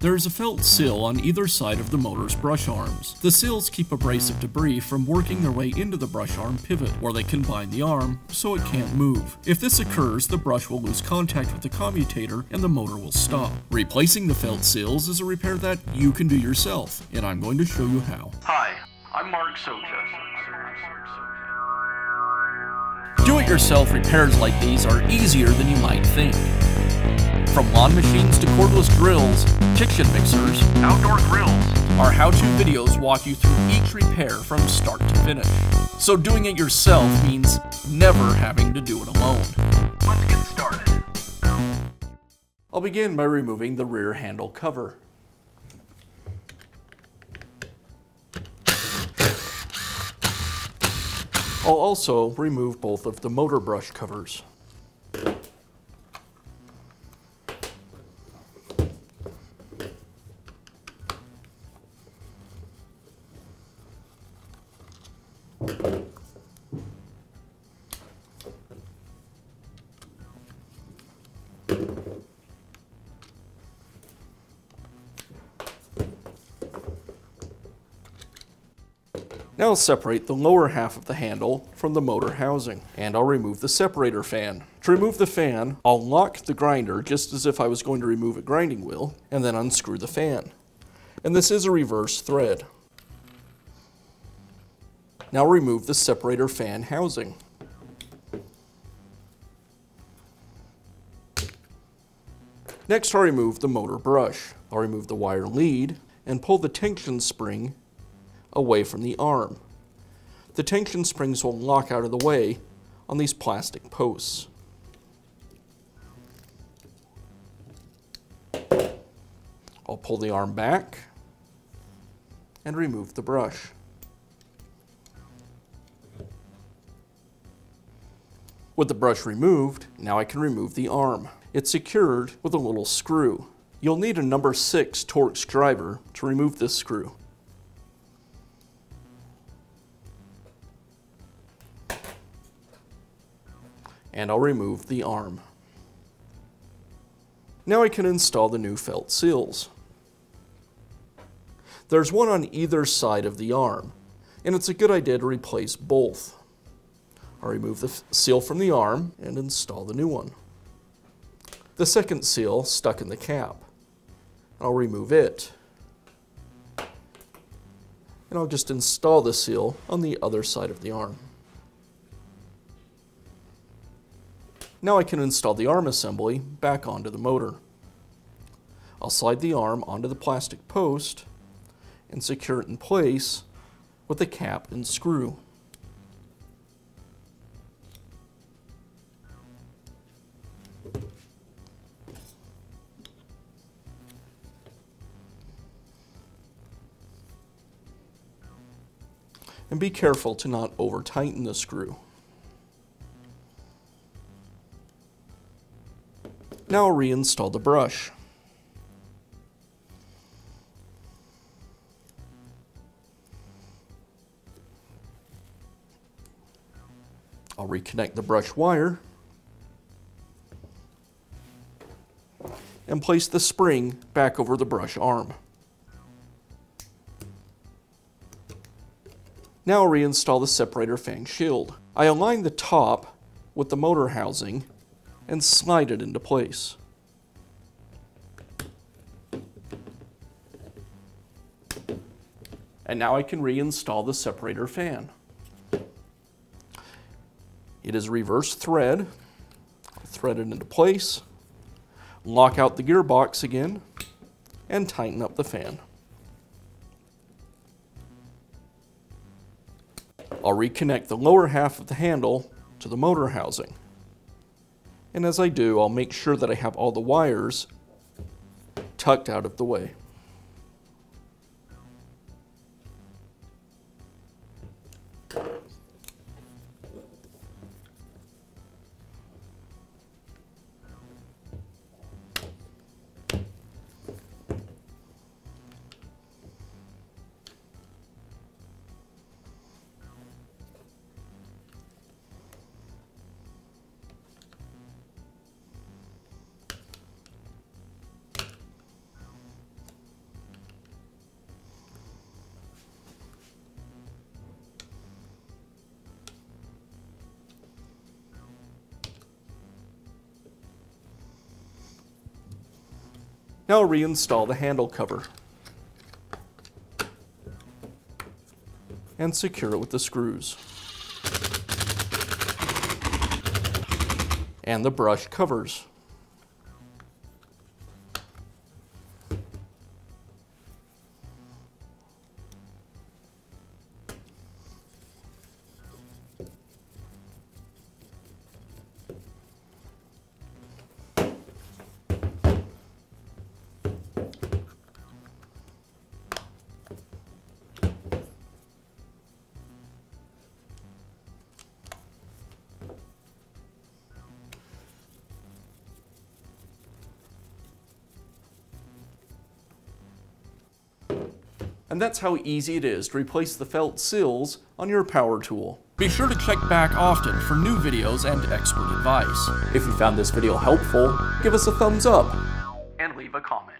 There is a felt seal on either side of the motor's brush arms. The seals keep abrasive debris from working their way into the brush arm pivot, where they can bind the arm so it can't move. If this occurs, the brush will lose contact with the commutator and the motor will stop. Replacing the felt seals is a repair that you can do yourself, and I'm going to show you how. Hi, I'm Mark Socha. Do-it-yourself repairs like these are easier than you might think. From lawn machines to cordless drills, kitchen mixers, Outdoor grills. our how-to videos walk you through each repair from start to finish. So doing it yourself means never having to do it alone. Let's get started. I'll begin by removing the rear handle cover. I'll also remove both of the motor brush covers. Now I'll separate the lower half of the handle from the motor housing, and I'll remove the separator fan. To remove the fan, I'll lock the grinder just as if I was going to remove a grinding wheel, and then unscrew the fan. And this is a reverse thread. Now remove the separator fan housing. Next I'll remove the motor brush. I'll remove the wire lead and pull the tension spring away from the arm. The tension springs will lock out of the way on these plastic posts. I'll pull the arm back and remove the brush. With the brush removed, now I can remove the arm. It's secured with a little screw. You'll need a number 6 Torx driver to remove this screw. And I'll remove the arm. Now I can install the new felt seals. There's one on either side of the arm, and it's a good idea to replace both. I'll remove the seal from the arm and install the new one. The second seal stuck in the cap. I'll remove it. And I'll just install the seal on the other side of the arm. Now I can install the arm assembly back onto the motor. I'll slide the arm onto the plastic post and secure it in place with the cap and screw. And be careful to not over-tighten the screw. Now I'll reinstall the brush. I'll reconnect the brush wire and place the spring back over the brush arm. Now I'll reinstall the separator fan shield. I align the top with the motor housing and slide it into place. And now I can reinstall the separator fan. It is reverse thread. Thread it into place, lock out the gearbox again, and tighten up the fan. I'll reconnect the lower half of the handle to the motor housing. And as I do, I'll make sure that I have all the wires tucked out of the way. Now reinstall the handle cover and secure it with the screws. And the brush covers. And that's how easy it is to replace the felt seals on your power tool. Be sure to check back often for new videos and expert advice. If you found this video helpful, give us a thumbs up. And leave a comment.